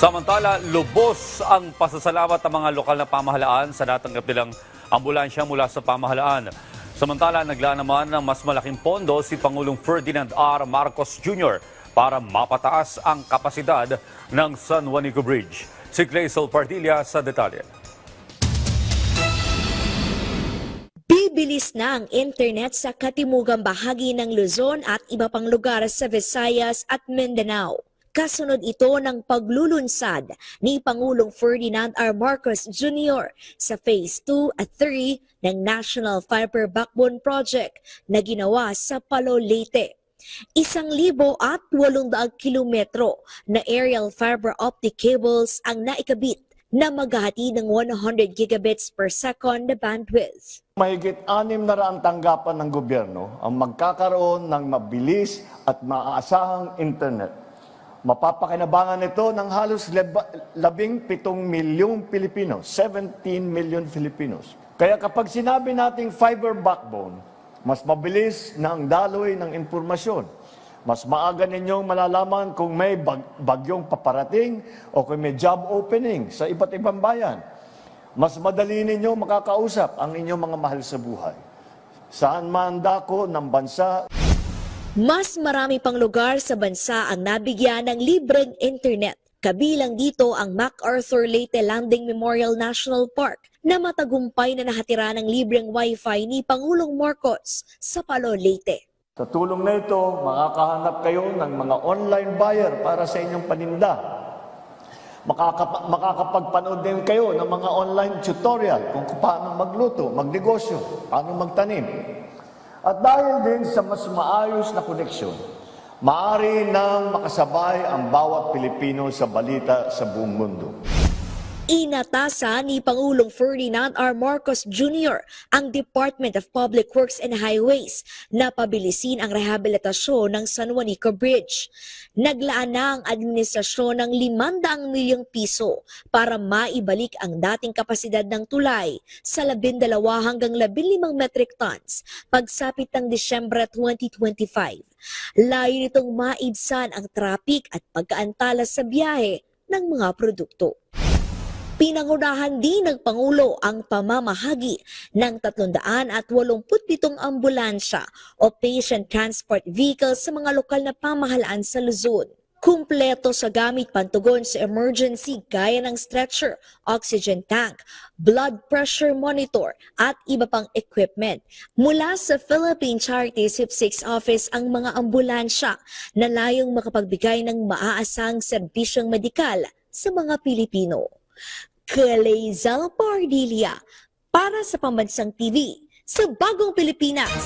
Samantala, lubos ang pasasalamat ng mga lokal na pamahalaan sa natanggap nilang ambulansya mula sa pamahalaan. Samantala, naglaan naman ng mas malaking pondo si Pangulong Ferdinand R. Marcos Jr. para mapataas ang kapasidad ng San Juanico Bridge. Si Clazel Pardilla sa detalye. Bibilis na ang internet sa katimugang bahagi ng Luzon at iba pang lugar sa Visayas at Mindanao. Kasunod ito ng paglulunsad ni Pangulong Ferdinand R. Marcos Jr. sa Phase 2 at 3 ng National Fiber Backbone Project na ginawa sa Palo, Leyte. 1,800 kilometro na aerial fiber optic cables ang naikabit na maghahatid ng 100 gigabits per second na bandwidth. Mahigit 600 tanggapan ng gobyerno ang magkakaroon ng mabilis at maaasahang internet. Mapapakinabangan ito ng halos 17 milyong Pilipino, 17 million Filipinos. Kaya kapag sinabi nating fiber backbone, mas mabilis na ang daloy ng impormasyon. Mas maaga ninyong malalaman kung may bagyong paparating o kung may job opening sa iba't ibang bayan. Mas madali ninyong makakausap ang inyong mga mahal sa buhay. Saan man dako ng bansa. Mas marami pang lugar sa bansa ang nabigyan ng libreng internet. Kabilang dito ang MacArthur Leyte Landing Memorial National Park na matagumpay na nahatira ng libreng Wi-Fi ni Pangulong Marcos sa Palo, Leyte. Sa tulong na ito, makakahanap kayo ng mga online buyer para sa inyong paninda. Makakapagpanood din kayo ng mga online tutorial kung paano magluto, magnegosyo, paano magtanim. At dahil din sa mas maayos na koneksyon, maaari nang makasabay ang bawat Pilipino sa balita sa buong mundo. Inatasan ni Pangulong Ferdinand R. Marcos Jr. ang Department of Public Works and Highways na pabilisin ang rehabilitasyon ng San Juanico Bridge. Naglaan na ang administrasyon ng 500 milyong piso para maibalik ang dating kapasidad ng tulay sa 12 hanggang 15 metric tons pagsapit ng Disyembre 2025. Layo nitong maibsan ang traffic at pagkaantala sa biyahe ng mga produkto. Pinangunahan din ng Pangulo ang pamamahagi ng 387 ambulansya o patient transport vehicles sa mga lokal na pamahalaan sa Luzon. Kumpleto sa gamit pantugon sa emergency gaya ng stretcher, oxygen tank, blood pressure monitor at iba pang equipment. Mula sa Philippine Charity Sweepstakes Office ang mga ambulansya na layong makapagbigay ng maaasang serbisyong medikal sa mga Pilipino. Clazel Pardilla para sa Pambansang TV sa Bagong Pilipinas.